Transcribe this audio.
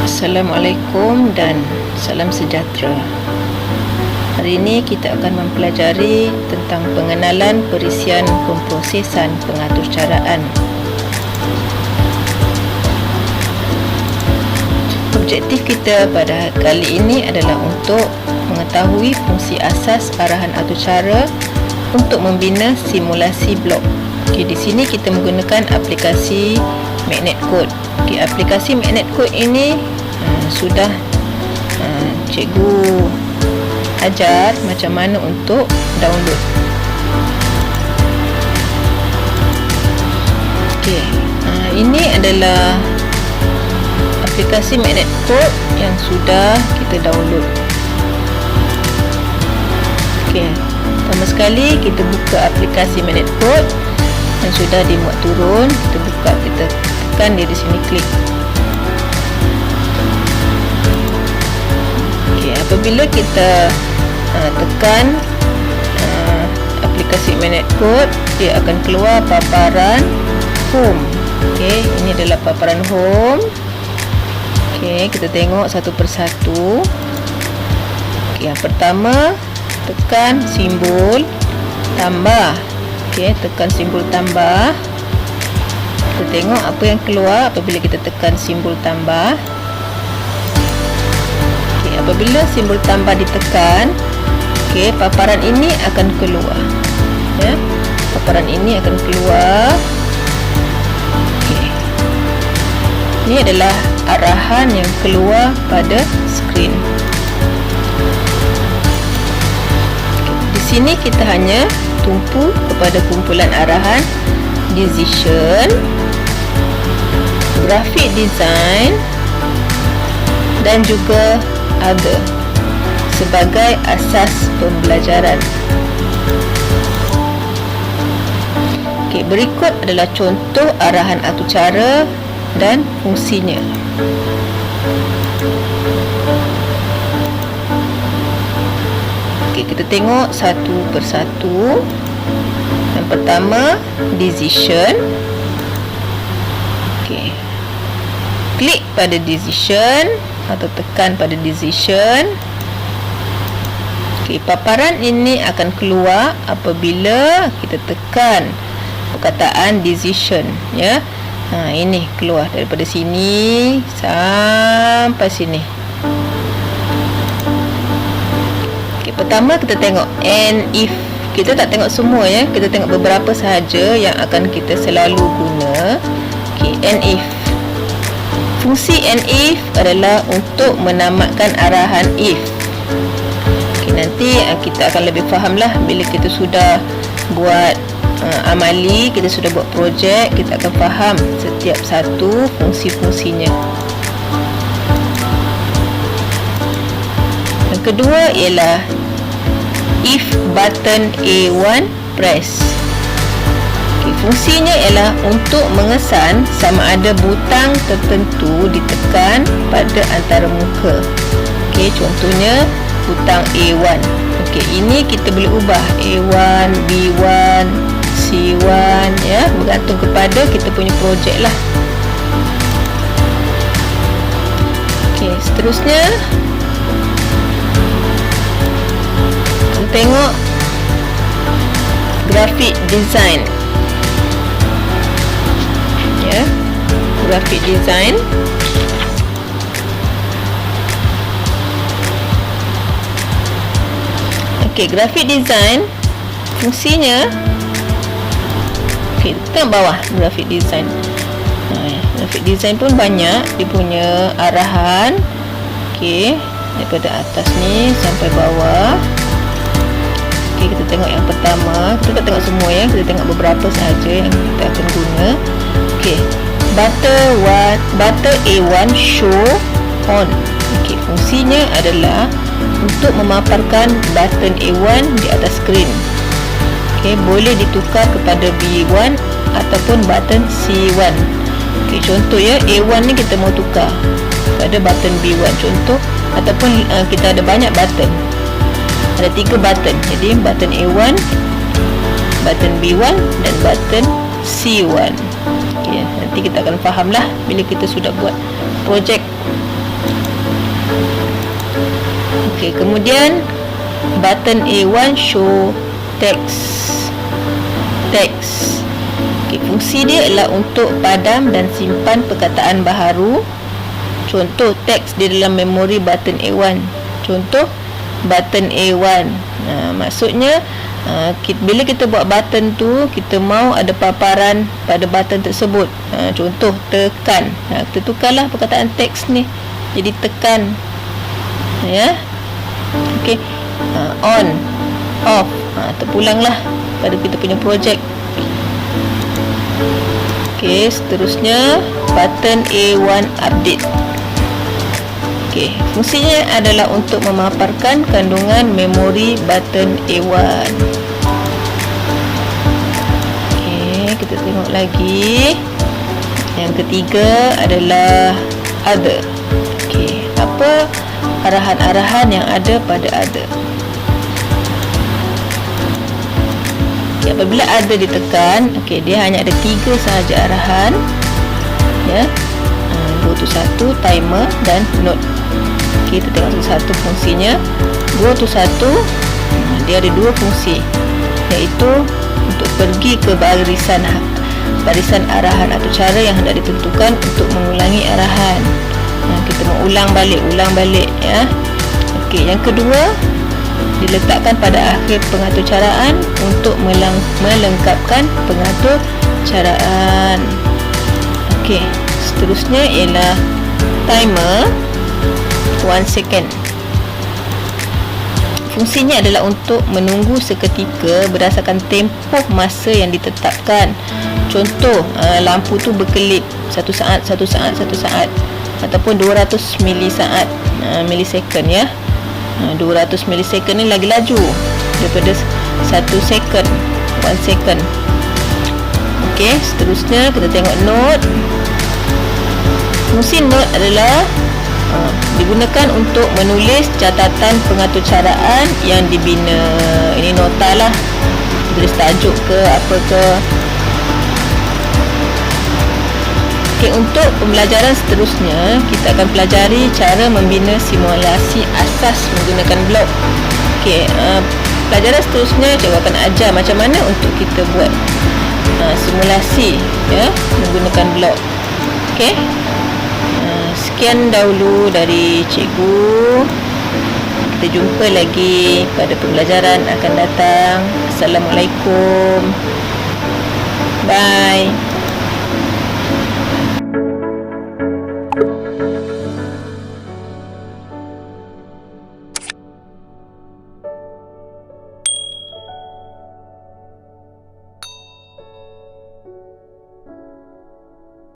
Assalamualaikum dan salam sejahtera. Hari ini kita akan mempelajari tentang pengenalan perisian pemprosesan pengaturcaraan. Objektif kita pada kali ini adalah untuk mengetahui fungsi asas arahan aturcara untuk membina simulasi blok. Di sini kita menggunakan aplikasi MagnetCode. Aplikasi MagnetCode ini sudah cikgu ajar macam mana untuk download. Ini adalah aplikasi MagnetCode yang sudah kita download. Pertama sekali kita buka aplikasi MagnetCode yang sudah dimuat turun. Kita buka, kita tekan dia di sini, klik. Apabila kita tekan aplikasi MagnetCode, dia akan keluar paparan home. Ini adalah paparan home. Kita tengok satu persatu. Yang pertama, tekan simbol tambah. Tekan simbol tambah. Kita tengok apa yang keluar apabila kita tekan simbol tambah. Apabila simbol tambah ditekan, paparan ini akan keluar. Paparan ini akan keluar. Ini adalah arahan yang keluar pada skrin. Di sini kita hanya tumpu kepada kumpulan arahan decision, graphic design dan juga other sebagai asas pembelajaran. Berikut adalah contoh arahan aturcara dan fungsinya. Kita tengok satu persatu. Yang pertama, decision. Klik pada decision atau tekan pada decision. Paparan ini akan keluar apabila kita tekan perkataan decision. Ini keluar daripada sini sampai sini. Pertama kita tengok and if. Kita tak tengok semua, kita tengok beberapa sahaja yang akan kita selalu guna. And if. Fungsi and if adalah untuk menamatkan arahan if. Nanti kita akan lebih fahamlah bila kita sudah buat amali, kita sudah buat projek, kita akan faham setiap satu fungsi-fungsinya. Yang kedua ialah if button A1 press. Fungsinya ialah untuk mengesan sama ada butang tertentu ditekan pada antara muka. Contohnya butang A1. Ini kita boleh ubah A1, B1, C1, bergantung kepada kita punya projek lah. Seterusnya kita tengok graphic design. Graphic design. Graphic design fungsinya, kita tengok bawah graphic design. Graphic design pun banyak dia punya arahan. Daripada atas ni sampai bawah. Kita tengok yang pertama. Kita tak tengok semua, kita tengok beberapa sahaja yang kita akan guna. Button A1 show on. Fungsinya adalah untuk memaparkan button A1 di atas skrin. Boleh ditukar kepada B1 ataupun button C1. Contoh A1 ni kita mau tukar pada button B1 contoh, ataupun kita ada banyak button. Ada 3 button. Jadi button A1, button B1 dan button C1. Nanti kita akan fahamlah bila kita sudah buat projek Okey, kemudian button A1 show text. Okey, fungsi dia adalah untuk padam dan simpan perkataan baharu. Contoh teks di dalam memori button A1. Contoh button A1. Maksudnya bila kita buat button tu, kita mau ada paparan pada button tersebut. Contoh tekan. Kita tukarlah perkataan teks ni jadi tekan. Ya. Okey. On, off. Terpulanglah pada kita punya projek. Okey, seterusnya button A1 update. Okey, fungsinya adalah untuk memaparkan kandungan memori button A1. Okey, kita tengok lagi. Yang ketiga adalah other. Okey, apa arahan-arahan yang ada pada other? Okay, apabila other ditekan, okey, dia hanya ada 3 sahaja arahan. Ya. Go to 1, timer dan note. Okey, kita tengok satu fungsinya. Go to 1, dia ada 2 fungsi, iaitu untuk pergi ke barisan arahan atau cara yang hendak ditentukan untuk mengulangi arahan. Kita mau ulang balik ya. Okey, yang kedua diletakkan pada akhir pengatur caraan untuk melengkapkan pengatur caraan. Okey, seterusnya ialah timer 1 second. Fungsinya adalah untuk menunggu seketika berdasarkan tempoh masa yang ditetapkan. Contoh, lampu tu berkelip 1 saat ataupun 200 milisecond ya. 200 milisecond ni lagi laju daripada 1 second. Okey, seterusnya kita tengok note. Fungsi note adalah digunakan untuk menulis catatan pengatur caraan yang dibina. Ini nota lah, tulis tajuk ke apa ke. Okey, untuk pembelajaran seterusnya, kita akan pelajari cara membina simulasi asas menggunakan blok. Okey, pelajaran seterusnya cikgu akan ajar macam mana untuk kita buat simulasi ya menggunakan blok. Okey. Sekian dahulu dari cikgu. Kita jumpa lagi pada pembelajaran akan datang. Assalamualaikum. Bye.